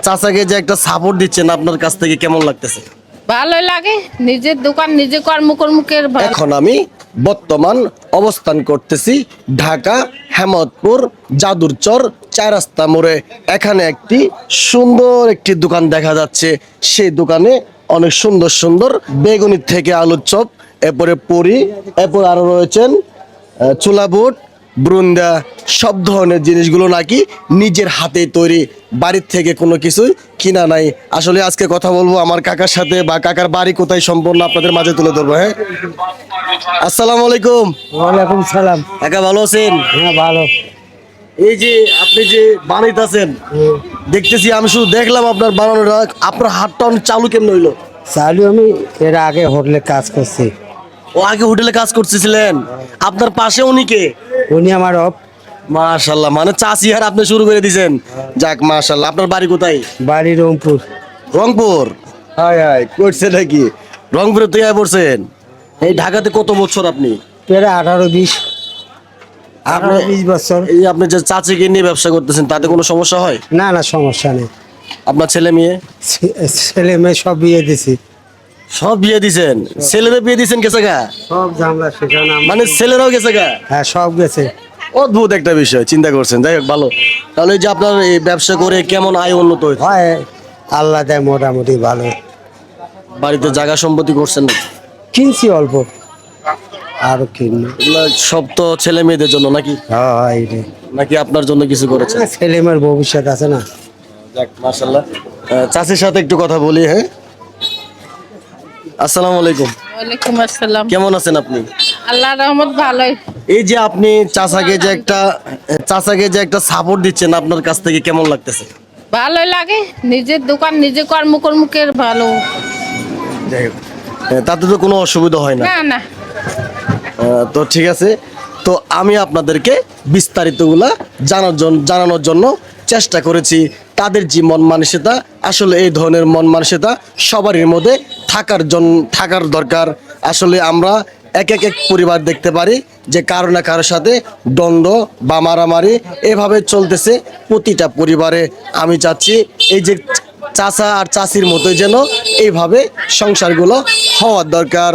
চাচাকে যে একটা সাপোর্ট দিচ্ছেন আপনার কাছ থেকে কেমন লাগতেছে? ভালোই লাগে, নিজের দোকান নিজে কর্মকর্মকের এখন আমি বর্তমান অবস্থান করতেছি ঢাকা হেমতপুর যাদুরচর 4 রাস্তা মোড়ে। এখানে একটি সুন্দর একটি দোকান দেখা যাচ্ছে। সেই দোকানে অনেক সুন্দর সুন্দর বেগুনি থেকে আলুর চপ, এরপরে পুরি, এরপর আরো রয়েছেন চুলা বুট, ব্রুন্দা, সব ধরনের জিনিসগুলো নাকি নিজের হাতে তৈরি, বাড়ির থেকে কোনো কিছুই কিনা নাই। আসলে আজকে কথা বলবো আমার কাকার সাথে, বা কাকার বাড়ি কোথায় সম্পূর্ণ আপনাদের মাঝে তুলে ধরবো। হ্যাঁ, আসসালামু আলাইকুম। ওয়ালাইকুম সালাম। কাকা ভালো আছেন? হ্যাঁ ভালো। এই যে আপনি যে বানাইতেছেন দেখতেছি, আমি শুধু দেখলাম আপনার বানানোটা, আপনার হাতটা অনেক চালু কেমন হইলো? চালু আমি এর আগে হোটেলে কাজ করছি। ও আগে হোটেলে কাজ করতেছিলেন? আপনার পাশে উনি কে? উনি আমার মাশাআল্লাহ, মানে চাষি আর আপনি শুরু করে দিয়েছেন। যাক মাশাআল্লাহ। আপনার বাড়ি কোথায়? বাড়ি রংপুর। রংপুর? হায় হায়, করছে নাকি? রংপুরে তো আয় পড়ছেন। এই ঢাকাতে কত বছর আপনি? প্রায় 18-20 বছর। এই আপনি যে চাচিকে নিয়ে ব্যবসা করতেছেন, তাতে কোনো সমস্যা হয়? না না, সমস্যা নেই। আপনার ছেলে মেয়ে? ছেলে মেয়ে সব বিয়ে দিছি। সব বিয়ে দিছেন? ছেলেদের বিয়ে দিছেন গেছে গা? সব ঝামেলা সেখানে মানে ছেলেরাও গেছে গা? হ্যাঁ সব গেছে। অদ্ভুত একটা বিষয় চিন্তা করছেন। যাই হোক, ভালো। তাহলে এই যে আপনার এই ব্যবসা করে কেমন আয় উন্নত হয়েছে? হয় আল্লাহ দেয় মোটামুটি ভালো। বাড়িতে জায়গা সম্পত্তি করছেন নাকি? কিনছি অল্প, আরো কিনবো। এগুলা সব তো ছেলে মেয়েদের জন্য নাকি? হ্যাঁ এইটাই। নাকি আপনার জন্য কিছু করেছেন? ছেলে মেয়ের ভবিষ্যৎ আছে না। যাক মাশাআল্লাহ। চাচির সাথে একটু কথা বলি। হ্যাঁ, আসসালামু আলাইকুম। ওয়ালাইকুম আসসালাম। কেমন আছেন আপনি? আল্লাহর রহমত ভালোই। এই যে আপনি চাচাকে যে একটা সাপোর্ট দিচ্ছেন, আপনার কাছ থেকে কেমন লাগতেছে? ভালোই লাগে, নিজের দোকান নিজে কর্মকর্মকের ভালো। যাই হোক, তাতে তো কোনো অসুবিধা হয় না। না না, তো ঠিক আছে। তো আমি আপনাদেরকে বিস্তারিতগুলা জানানোর জন্য চেষ্টা করেছি। তাদের যে মন মানসিকতা, আসলে এই ধরনের মন মানসিকতা সবারই মধ্যে থাকার দরকার। আসলে আমরা এক পরিবার দেখতে পারি যে কারো না কারোর সাথে দ্বন্দ্ব বা মারামারি এভাবে চলতেছে প্রতিটা পরিবারে। আমি চাচ্ছি এই যে চাচা আর চাচির মতোই যেন এইভাবে সংসারগুলো হওয়ার দরকার।